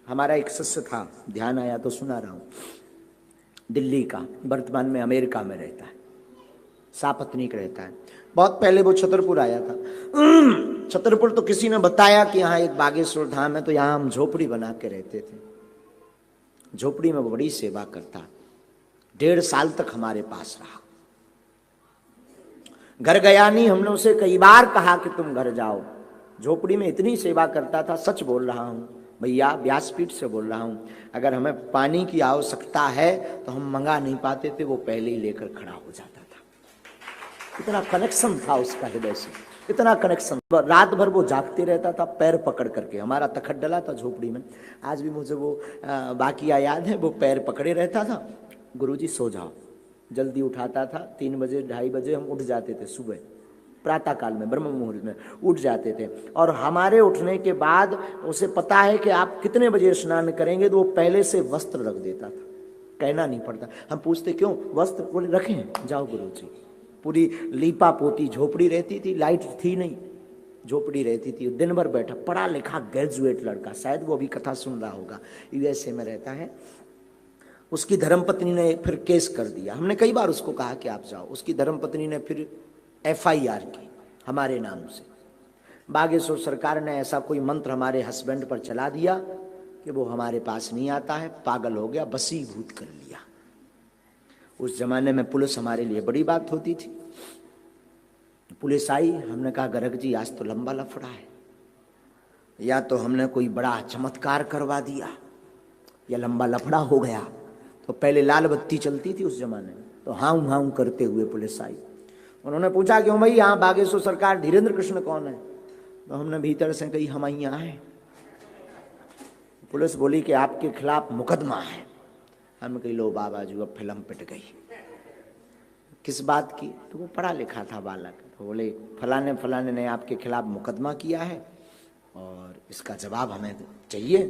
हमारा एक शिष्य था, ध्यान आया तो सुना रहा हूं, दिल्ली का, वर्तमान में अमेरिका में रहता है, सापत्नीक रहता है। बहुत पहले वो छतरपुर आया था। छतरपुर तो किसी ने बताया कि यहाँ एक बागेश्वर धाम है, तो यहाँ हम झोपड़ी बना के रहते थे। झोपड़ी में वो बड़ी सेवा करता, 1.5 साल तक हमारे पास रहा। घर गया नहीं, हमने उसे कई बार कहा कि तुम घर जाओ। झोपड़ी में इतनी सेवा करता था, सच बोल रहा हूं भैया, व्यासपीठ से बोल रहा हूं, अगर हमें पानी की आवश्यकता है तो हम मंगा नहीं पाते थे, वो पहले ही लेकर खड़ा हो जाता था। इतना कनेक्शन था उसका हृदय से, इतना कनेक्शन। रात भर वो जागते रहता था पैर पकड़ करके। हमारा तखत डला था झोपड़ी में, आज भी मुझे वो वाकया याद है। वो पैर पकड़े रहता था, गुरुजी सो जाओ। जल्दी उठाता था, 3 बजे 2:30 बजे हम उठ जाते थे, सुबह प्रातः काल में ब्रह्म मुहूर्त में उठ जाते थे। और हमारे उठने के बाद उसे पता है कि आप कितने बजे स्नान करेंगे, तो वो पहले से वस्त्र रख देता था, कहना नहीं पड़ता। हम पूछते क्यों वस्त्र, बोले रखें, जाओ गुरुजी। पूरी लीपा पोती झोपड़ी रहती थी, लाइट थी नहीं, झोपड़ी रहती थी। दिन भर बैठा, पढ़ा लिखा ग्रेजुएट लड़का, शायद वो अभी कथा सुन रहा होगा, यूएसए में रहता है। उसकी धर्मपत्नी ने फिर केस कर दिया। हमने कई बार उसको कहा कि आप जाओ, उसकी धर्मपत्नी ने फिर FIR की हमारे नाम से। बागेश्वर सरकार ने ऐसा कोई मंत्र हमारे हस्बैंड पर चला दिया कि वो हमारे पास नहीं आता है, पागल हो गया, बसीभूत कर लिया। उस जमाने में पुलिस हमारे लिए बड़ी बात होती थी। पुलिस आई, हमने कहा गर्ग जी आज तो लंबा लफड़ा है, या तो हमने कोई बड़ा चमत्कार करवा दिया या लंबा लफड़ा हो गया। तो पहले लाल बत्ती चलती थी उस जमाने में, तो हाउ हाउ करते हुए पुलिस आई। उन्होंने पूछा क्यों भाई, यहाँ बागेश्वर सरकार धीरेन्द्र कृष्ण कौन है? तो हमने भीतर से कही हम यहाँ हैं। पुलिस बोली कि आपके खिलाफ मुकदमा है। हम कही लो बाबा जी, अब फिल्म पिट गई। किस बात की? तो वो पढ़ा लिखा था बालक, तो बोले फलाने फलाने ने आपके खिलाफ मुकदमा किया है और इसका जवाब हमें चाहिए।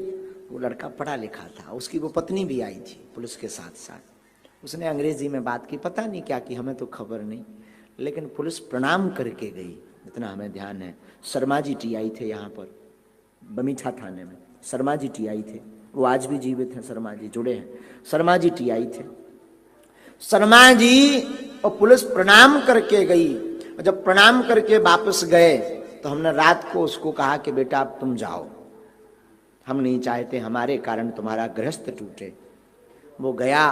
वो लड़का पढ़ा लिखा था, उसकी वो पत्नी भी आई थी पुलिस के साथ साथ। उसने अंग्रेजी में बात की, पता नहीं क्या की, हमें तो खबर नहीं, लेकिन पुलिस प्रणाम करके गई, इतना हमें ध्यान है। शर्मा जी TI थे यहाँ पर बमीठा थाने में, शर्मा जी TI थे, वो आज भी जीवित हैं, शर्मा जी जुड़े हैं। शर्मा जी TI थे, शर्मा जी और पुलिस प्रणाम करके गई। और जब प्रणाम करके वापस गए तो हमने रात को उसको कहा कि बेटा अब तुम जाओ, हम नहीं चाहते हमारे कारण तुम्हारा गृहस्थ टूटे। वो गया,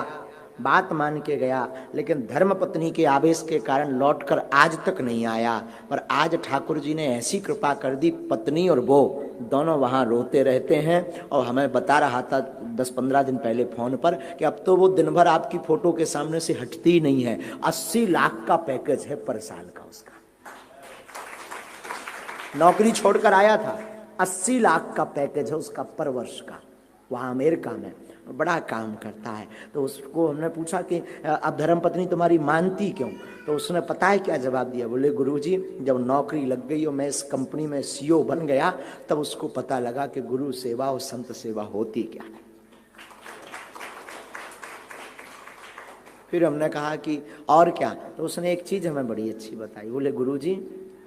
बात मान के गया, लेकिन धर्मपत्नी के आवेश के कारण लौटकर आज तक नहीं आया। पर आज ठाकुर जी ने ऐसी कृपा कर दी, पत्नी और वो दोनों वहां रोते रहते हैं। और हमें बता रहा था 10-15 दिन पहले फोन पर कि अब तो वो दिन भर आपकी फोटो के सामने से हटती ही नहीं है। 80 लाख का पैकेज है पर साल का उसका, नौकरी छोड़कर आया था, 80 लाख का पैकेज है उसका पर वर्ष का, वहां अमेरिका में बड़ा काम करता है। तो उसको हमने पूछा कि अब धर्मपत्नी तुम्हारी मानती क्यों? तो उसने पता है क्या जवाब दिया? बोले गुरुजी जब नौकरी लग गई और मैं इस कंपनी में CEO बन गया, तब उसको पता लगा कि गुरु सेवा और संत सेवा होती क्या है। फिर हमने कहा कि और क्या? तो उसने एक चीज हमें बड़ी अच्छी बताई। बोले गुरुजी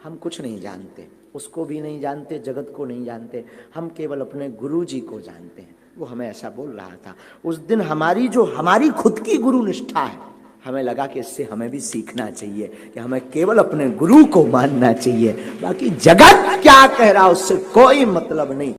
हम कुछ नहीं जानते, उसको भी नहीं जानते, जगत को नहीं जानते, हम केवल अपने गुरुजी को जानते हैं। वो हमें ऐसा बोल रहा था। उस दिन हमारी खुद की गुरु निष्ठा है, हमें लगा कि इससे हमें भी सीखना चाहिए कि हमें केवल अपने गुरु को मानना चाहिए, बाकी जगत क्या कह रहा उससे कोई मतलब नहीं।